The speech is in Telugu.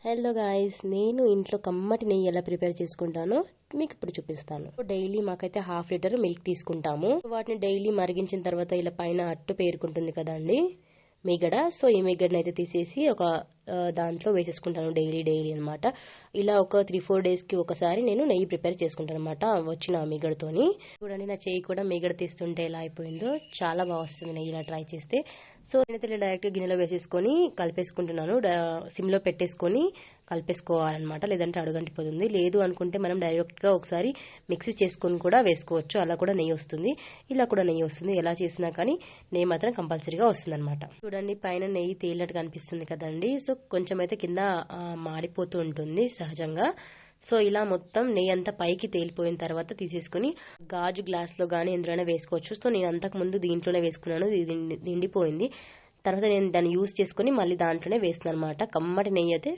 హలో గాయ్స్, నేను ఇంట్లో కమ్మటి నెయ్యి ఎలా ప్రిపేర్ చేసుకుంటానో మీకు ఇప్పుడు చూపిస్తాను. డైలీ మాకైతే 1/2 లీటర్ మిల్క్ తీసుకుంటాము. వాటిని డైలీ మరిగించిన తర్వాత ఇలా పైన అట్టు పేరుకుంటుంది కదండి మీగడ. సో ఈ మీగడని అయితే తీసేసి ఒక దాంట్లో వేసేసుకుంటాను డైలీ అనమాట. ఇలా ఒక 3-4 డేస్కి ఒకసారి నేను నెయ్యి ప్రిపేర్ చేసుకుంటాను అనమాట వచ్చిన మీగడతోని. చూడండి నా చేయి కూడా మీగడ తీస్తుంటే ఎలా అయిపోయిందో, చాలా బాగా వస్తుంది నెయ్యి ఇలా ట్రై చేస్తే. సో నేనైతే డైరెక్ట్గా గిన్నెలో వేసేసుకొని కలిపేసుకుంటున్నాను. సిమ్లో పెట్టేసుకొని కలిపేసుకోవాలన్నమాట, లేదంటే అడుగంటిపోతుంది. లేదు అనుకుంటే మనం డైరెక్ట్గా ఒకసారి మిక్సీ చేసుకొని కూడా వేసుకోవచ్చు, అలా కూడా నెయ్యి వస్తుంది, ఇలా కూడా నెయ్యి వస్తుంది. ఎలా చేసినా కానీ నెయ్యి మాత్రం కంపల్సరీగా వస్తుంది అనమాట. చూడండి పైన నెయ్యి తేలినట్టు కనిపిస్తుంది కదండి. సో కొంచెం అయితే కింద మాడిపోతూ ఉంటుంది సహజంగా. సో ఇలా మొత్తం నెయ్యి అంతా పైకి తేలిపోయిన తర్వాత తీసేసుకుని గాజు గ్లాస్లో కానీ ఎందులోనే వేసుకోవచ్చు. సో నేను అంతకు ముందు దీంట్లోనే వేసుకున్నాను, ఇది నిండిపోయింది. తర్వాత నేను దాన్ని యూస్ చేసుకుని మళ్ళీ దాంట్లోనే వేస్తున్నాను అనమాట. కమ్మటి నెయ్యి అయితే